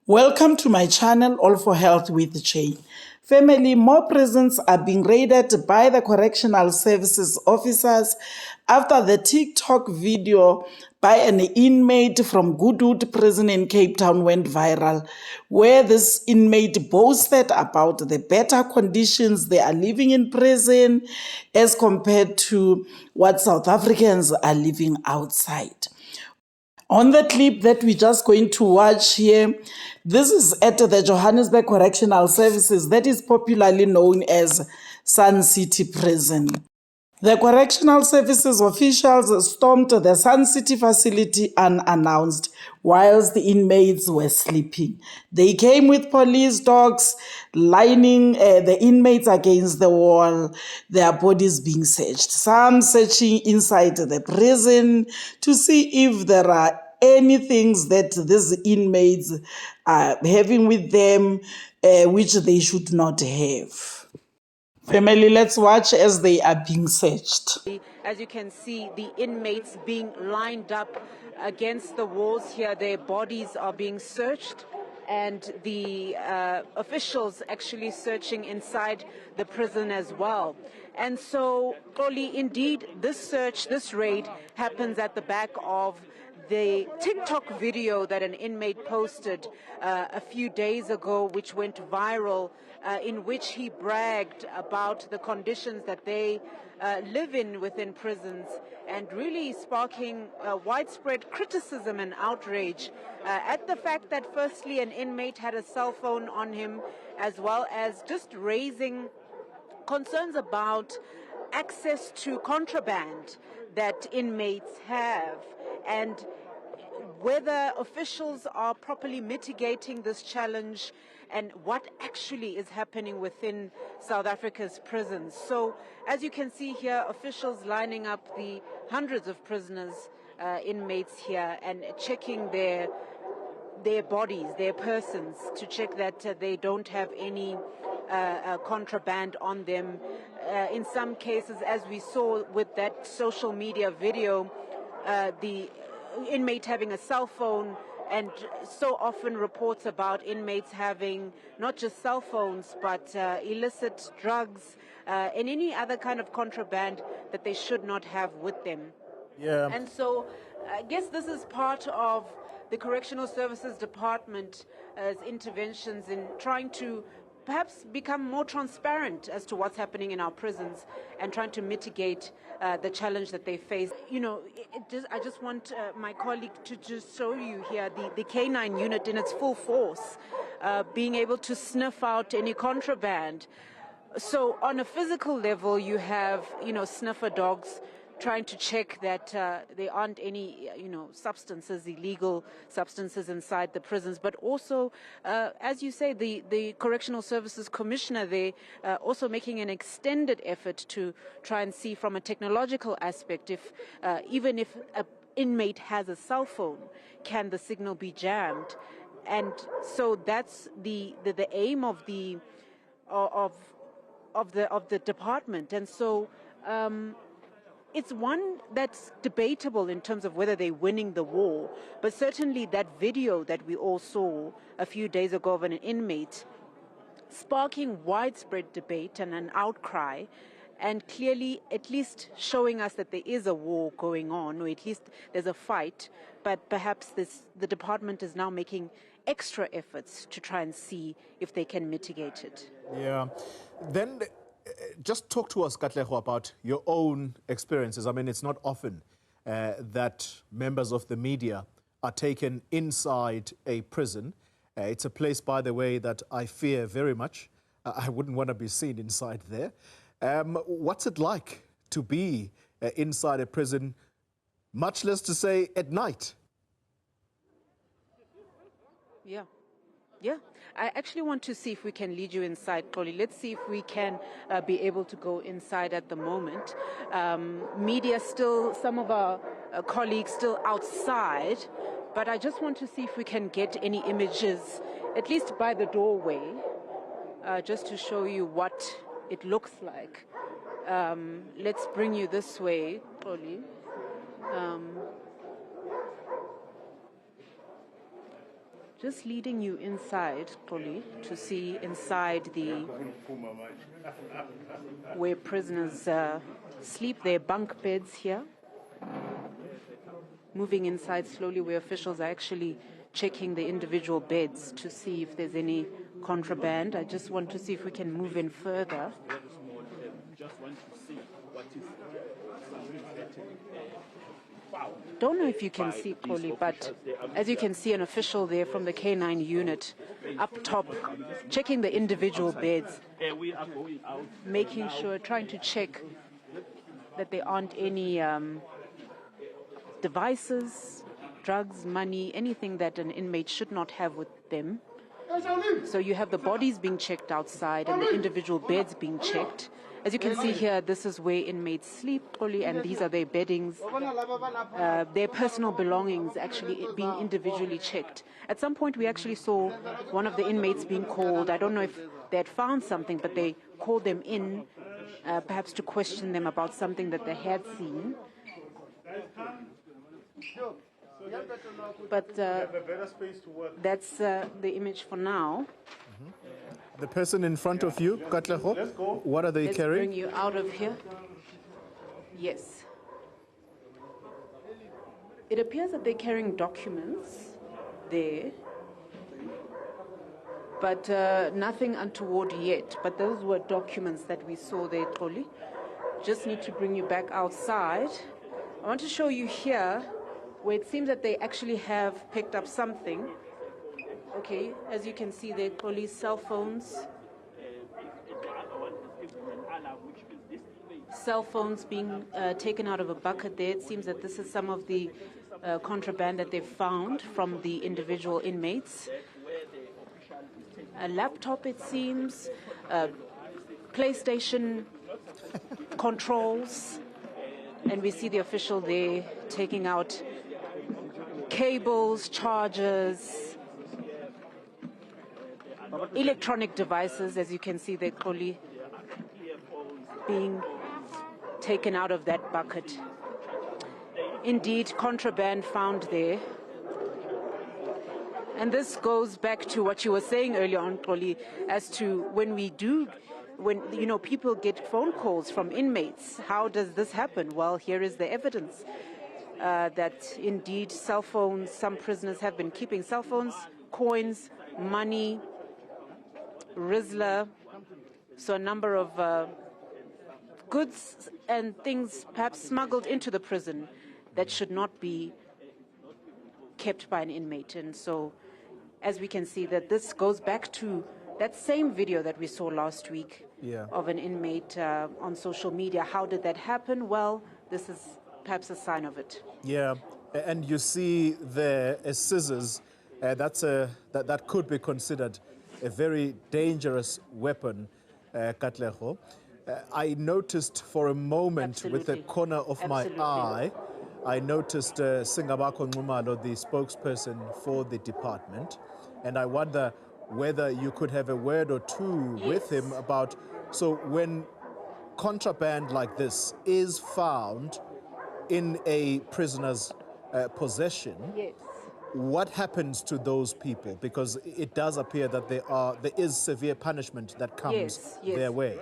Welcome to my channel, All for Health with Jane. Family, more prisons are being raided by the Correctional Services Officers after the TikTok video by an inmate from Goodwood Prison in Cape Town went viral, where this inmate boasted about the better conditions they are living in prison as compared to what South Africans are living outside. On the clip that we're just going to watch here, this is at the Johannesburg Correctional Services that is popularly known as Sun City Prison. The Correctional Services officials stormed the Sun City facility unannounced whilst the inmates were sleeping. They came with police dogs lining the inmates against the wall, their bodies being searched. Some searching inside the prison to see if there are any things that these inmates are having with them which they should not have. Family, let's watch as they are being searched. As you can see, the inmates being lined up against the walls here. Their bodies are being searched, and the officials actually searching inside the prison as well. And so, Oli, indeed, this search, this raid happens at the back of the TikTok video that an inmate posted a few days ago, which went viral, in which he bragged about the conditions that they live in within prisons, and really sparking widespread criticism and outrage at the fact that firstly an inmate had a cell phone on him, as well as just raising concerns about access to contraband that inmates have, and whether officials are properly mitigating this challenge and what actually is happening within South Africa's prisons. So, as you can see here, officials lining up the hundreds of prisoners, inmates here, and checking their bodies, their persons, to check that they don't have any contraband on them. In some cases, as we saw with that social media video, the inmate having a cell phone, and so often reports about inmates having not just cell phones but illicit drugs and any other kind of contraband that they should not have with them. Yeah. And so I guess this is part of the Correctional Services Department's interventions in trying to perhaps become more transparent as to what's happening in our prisons and trying to mitigate the challenge that they face. You know, I just want my colleague to just show you here the K9 unit in its full force, being able to sniff out any contraband. So on a physical level, you have, sniffer dogs trying to check that there aren't any, substances, illegal substances inside the prisons. But also, as you say, the Correctional Services Commissioner, they also making an extended effort to try and see from a technological aspect if, even if an inmate has a cell phone, can the signal be jammed? And so that's the aim of the department. And so it's one that's debatable in terms of whether they're winning the war, but certainly that video that we all saw a few days ago of an inmate sparking widespread debate and an outcry, and clearly at least showing us that there is a war going on, or at least there's a fight, but perhaps the department is now making extra efforts to try and see if they can mitigate it. Yeah. Then just talk to us, Katlego, about your own experiences. I mean, it's not often that members of the media are taken inside a prison. It's a place, by the way, that I fear very much. I wouldn't want to be seen inside there. What's it like to be inside a prison, much less to say at night? Yeah. Yeah, I actually want to see if we can lead you inside, Xoli. Let's see if we can be able to go inside at the moment. Media still, some of our colleagues still outside, but I just want to see if we can get any images, at least by the doorway, just to show you what it looks like. Let's bring you this way, Xoli. Just leading you inside, Xoli, to see inside where prisoners sleep, their bunk beds here. Moving inside slowly where officials are actually checking the individual beds to see if there's any contraband. I just want to see if we can move in further. Just want to see what is Don't know if you can see, Xoli, but as you can see, an official there from the K9 unit up top, checking the individual beds, we are going out, making sure, trying to check that there aren't any devices, drugs, money, anything that an inmate should not have with them. So you have the bodies being checked outside and the individual beds being checked. As you can see here, this is where inmates sleep, Xoli, and these are their beddings, their personal belongings actually being individually checked. At some point, we actually saw one of the inmates being called. I don't know if they had found something, but they called them in, perhaps to question them about something that they had seen. But that's the image for now. The person in front of you, Katleho, what are they Let's carrying? bring you out of here. Yes. It appears that they're carrying documents there, but nothing untoward yet. But those were documents that we saw there, Xoli. Just need to bring you back outside. I want to show you here where it seems that they actually have picked up something. Okay, as you can see there, police cell phones. Cell phones being taken out of a bucket there. It seems that this is some of the contraband that they've found from the individual inmates. A laptop, it seems, PlayStation controls, and we see the official there taking out cables, chargers, electronic devices, as you can see there, Xoli, being taken out of that bucket. Indeed, contraband found there. And this goes back to what you were saying earlier on, Xoli, as to when people get phone calls from inmates, how does this happen? Well, here is the evidence that indeed cell phones, some prisoners have been keeping cell phones, coins, money, Rizla, so a number of goods and things perhaps smuggled into the prison that should not be kept by an inmate. And so, as we can see, that this goes back to that same video that we saw last week of an inmate on social media. How did that happen? Well, this is perhaps a sign of it. Yeah, and you see there scissors. That could be considered a very dangerous weapon, Katleho. I noticed for a moment with the corner of my eye, I noticed Singabako Nxumalo, the spokesperson for the department, and I wonder whether you could have a word or two with him about, so when contraband like this is found in a prisoner's possession, what happens to those people? Because it does appear that there is severe punishment that comes their way.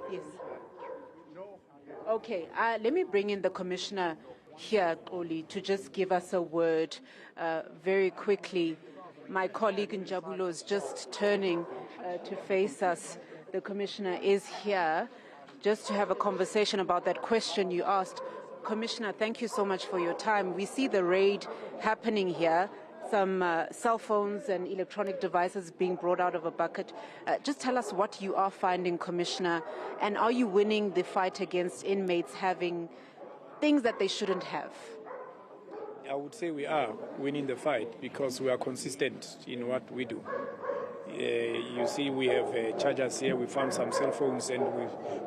Yes. Okay, let me bring in the commissioner here, Xoli, to just give us a word very quickly. My colleague Njabulo is just turning to face us. The commissioner is here just to have a conversation about that question you asked. Commissioner, thank you so much for your time. We see the raid happening here, some cell phones and electronic devices being brought out of a bucket. Just tell us what you are finding, Commissioner, and are you winning the fight against inmates having things that they shouldn't have? I would say we are winning the fight because we are consistent in what we do. You see, we have chargers here. We found some cell phones, and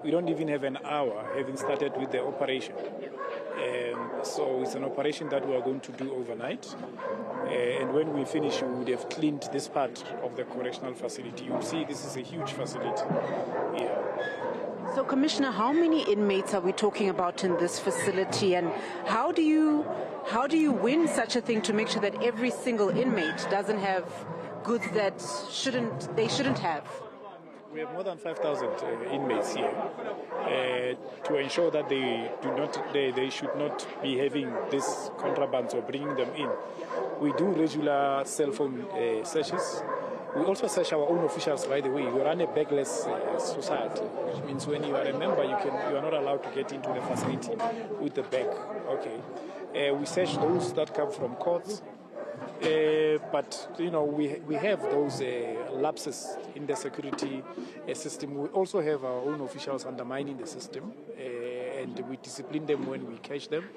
we don't even have an hour having started with the operation. So it's an operation that we are going to do overnight. And when we finish, we would have cleaned this part of the correctional facility. You see, this is a huge facility. Yeah. So, Commissioner, how many inmates are we talking about in this facility, and how do you How do you win such a thing to make sure that every single inmate doesn't have goods that they shouldn't have? We have more than 5,000 inmates here to ensure that they should not be having these contrabands or bringing them in. We do regular cell phone searches. We also search our own officials, by the way. We run a bagless society, which means when you are a member, you are not allowed to get into the facility with the bag. Okay. We search those that come from courts. But we have those lapses in the security system. We also have our own officials undermining the system, and we discipline them when we catch them.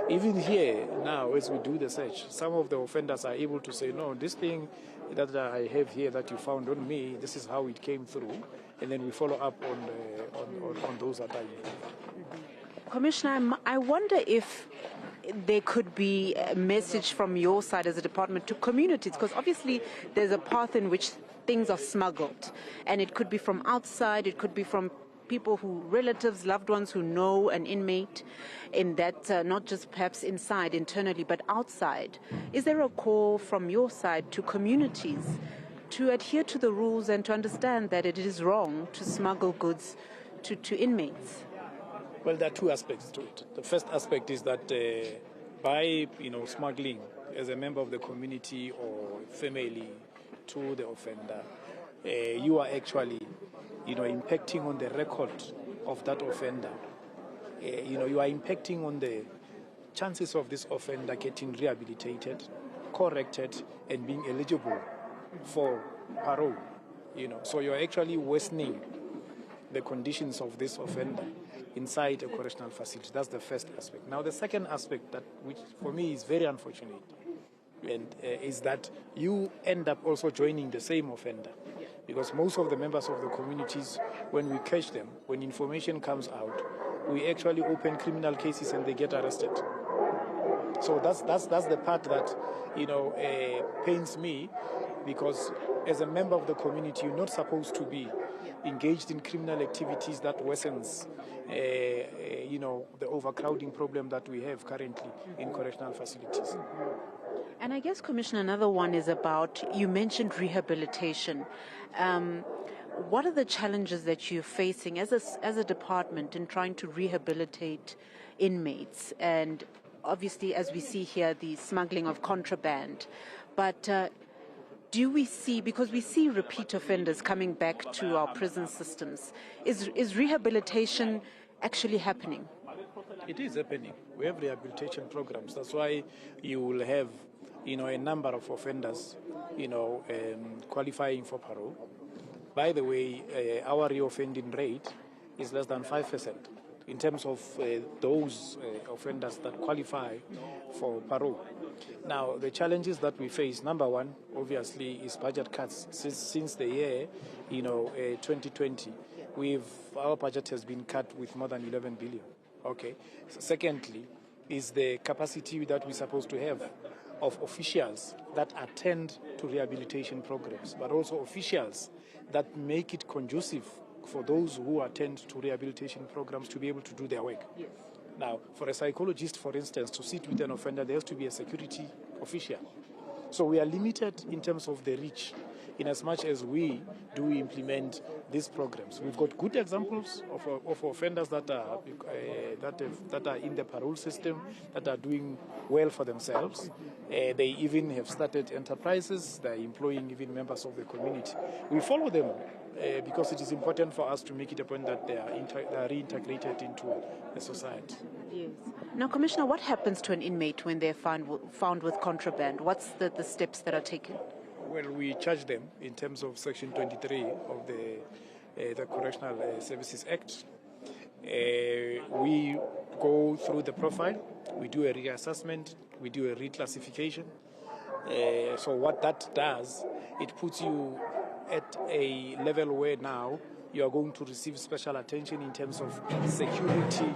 Even here now, as we do the search, some of the offenders are able to say, "No, this thing that I have here that you found on me, this is how it came through," and then we follow up on those that are here. Commissioner, I wonder if there could be a message from your side as a department to communities, because obviously there's a path in which things are smuggled, and it could be from outside, it could be from people relatives, loved ones who know an inmate, in that not just perhaps inside, internally, but outside. Is there a call from your side to communities to adhere to the rules and to understand that it is wrong to smuggle goods to inmates? Well, there are two aspects to it. The first aspect is that by smuggling as a member of the community or family to the offender, you are actually impacting on the record of that offender. You are impacting on the chances of this offender getting rehabilitated, corrected, and being eligible for parole. So you are actually worsening the conditions of this offender inside a correctional facility. That's the first aspect. Now, the second aspect, which for me is very unfortunate, is that you end up also joining the same offender. Because most of the members of the communities, when we catch them, when information comes out, we actually open criminal cases and they get arrested. So that's the part that pains me, because as a member of the community, you're not supposed to be engaged in criminal activities that worsens the overcrowding problem that we have currently in correctional facilities. And I guess, Commissioner, another one is about, you mentioned rehabilitation. What are the challenges that you're facing as a department in trying to rehabilitate inmates? And obviously, as we see here, the smuggling of contraband. But do we see, because we see repeat offenders coming back to our prison systems, is rehabilitation actually happening? It is happening. We have rehabilitation programs. That's why you will have, a number of offenders, qualifying for parole. By the way, our reoffending rate is less than 5% in terms of those offenders that qualify for parole. Now, the challenges that we face, number one, obviously, is budget cuts. Since the year, 2020, our budget has been cut with more than 11 billion. Okay. So secondly, is the capacity that we're supposed to have of officials that attend to rehabilitation programs, but also officials that make it conducive for those who attend to rehabilitation programs to be able to do their work. Yes. Now, for a psychologist, for instance, to sit with an offender, there has to be a security official. So we are limited in terms of the reach, in as much as we do implement these programs. We've got good examples of offenders that are in the parole system, that are doing well for themselves. They even have started enterprises. They're employing even members of the community. We follow them because it is important for us to make it a point that they are reintegrated into the society. Yes. Now, Commissioner, what happens to an inmate when they're found with contraband? What's the steps that are taken? Well, we charge them in terms of Section 23 of the Correctional Services Act. We go through the profile, we do a reassessment, we do a reclassification. So what that does, it puts you at a level where now you are going to receive special attention in terms of security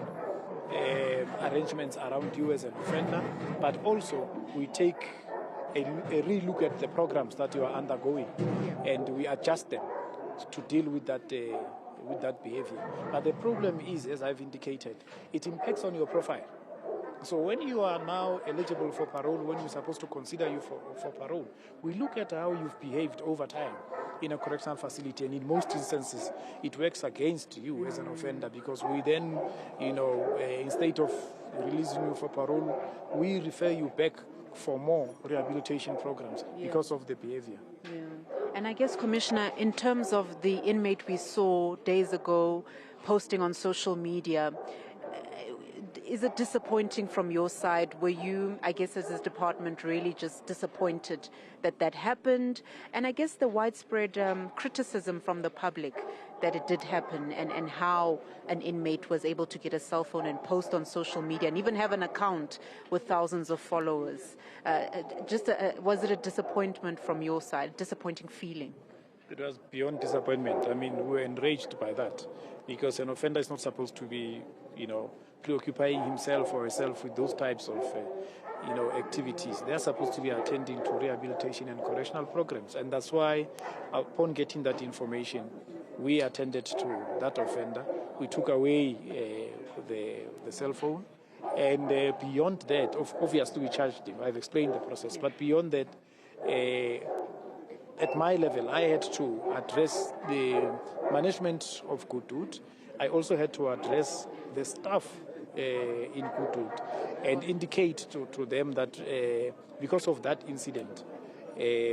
arrangements around you as an offender, but also we take a re-look at the programs that you are undergoing, and we adjust them to deal with that behavior. But the problem is, as I've indicated, it impacts on your profile. So when you are now eligible for parole, when we're supposed to consider you for parole, we look at how you've behaved over time in a correctional facility, and in most instances, it works against you as an offender, because we then, instead of releasing you for parole, we refer you back for more rehabilitation programs because of the behavior. Yeah. And I guess, Commissioner, in terms of the inmate we saw days ago posting on social media, is it disappointing from your side? Were you, I guess, as a department, really just disappointed that that happened? And I guess the widespread criticism from the public that it did happen, and how an inmate was able to get a cell phone and post on social media and even have an account with thousands of followers. Was it a disappointment from your side, disappointing feeling? It was beyond disappointment. I mean, we were enraged by that, because an offender is not supposed to be, preoccupying himself or herself with those types of, activities. They're supposed to be attending to rehabilitation and correctional programs. And that's why, upon getting that information, we attended to that offender. We took away the cell phone. And beyond that, obviously we charged him. I've explained the process. But beyond that, at my level, I had to address the management of Kutut. I also had to address the staff in Kutut and indicate to them that because of that incident,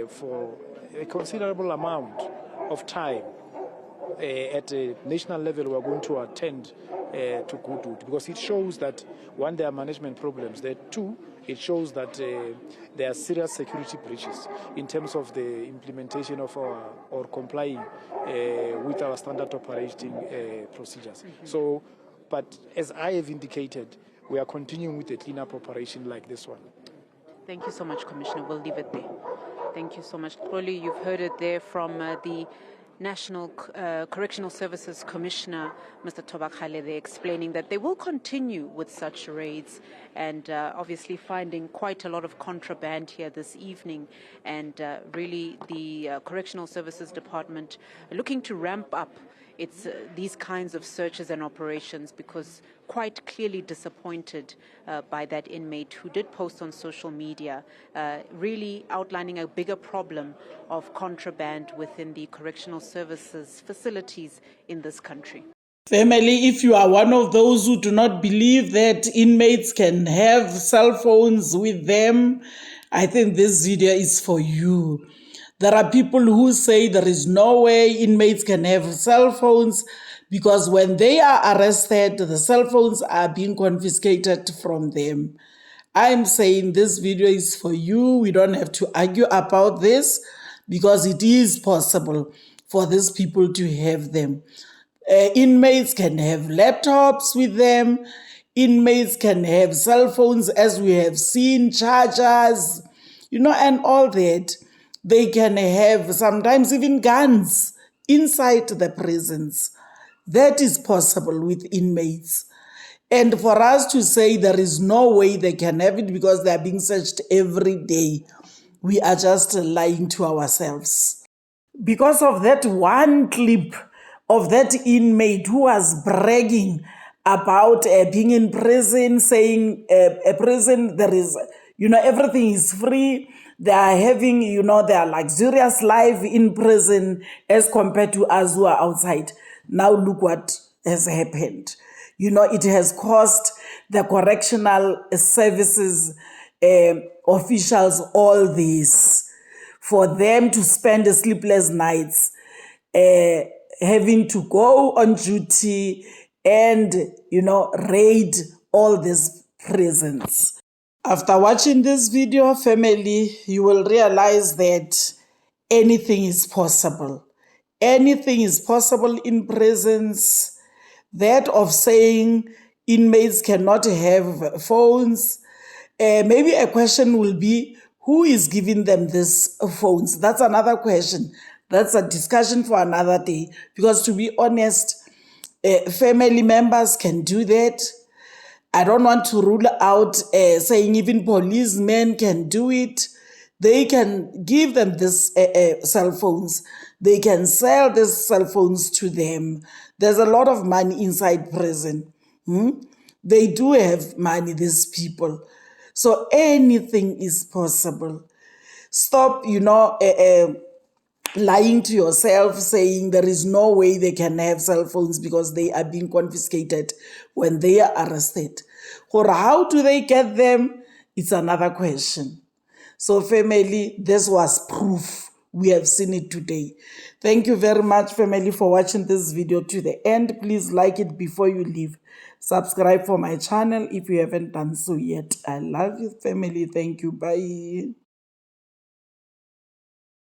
for a considerable amount of time at a national level, we are going to attend to Kutut, because it shows that, one, there are management problems. There, two, it shows that there are serious security breaches in terms of the implementation of or complying with our standard operating procedures. So, but as I have indicated, we are continuing with a cleanup operation like this one. Thank you so much, Commissioner. We'll leave it there. Thank you so much. Probably you've heard it there from the National Correctional Services Commissioner, Mr. Tobakale, explaining that they will continue with such raids, and obviously finding quite a lot of contraband here this evening, and really the Correctional Services Department looking to ramp up these kinds of searches and operations, because quite clearly disappointed by that inmate who did post on social media, really outlining a bigger problem of contraband within the correctional services facilities in this country. Family, if you are one of those who do not believe that inmates can have cell phones with them, I think this video is for you. There are people who say there is no way inmates can have cell phones, because when they are arrested, the cell phones are being confiscated from them. I'm saying this video is for you. We don't have to argue about this, because it is possible for these people to have them. Inmates can have laptops with them. Inmates can have cell phones, as we have seen, chargers, and all that. They can have sometimes even guns inside the prisons. That is possible with inmates. And for us to say there is no way they can have it because they are being searched every day, we are just lying to ourselves. Because of that one clip of that inmate who was bragging about being in prison, saying a prison, there is, everything is free. They are having, their luxurious life in prison as compared to us who are outside. Now look what has happened. It has cost the correctional services officials all this, for them to spend sleepless nights having to go on duty and, raid all these prisons. After watching this video, family, you will realize that anything is possible. Anything is possible in prisons. That of saying inmates cannot have phones, maybe a question will be, who is giving them these phones? That's another question. That's a discussion for another day. Because to be honest, family members can do that. I don't want to rule out saying even policemen can do it. They can give them these cell phones. They can sell these cell phones to them. There's a lot of money inside prison. They do have money, these people. So anything is possible. Stop, lying to yourself, saying there is no way they can have cell phones because they are being confiscated when they are arrested. Or how do they get them? It's another question. So, family, this was proof. We have seen it today. Thank you very much, family, for watching this video to the end. Please like it before you leave. Subscribe for my channel if you haven't done so yet. I love you, family. Thank you. Bye.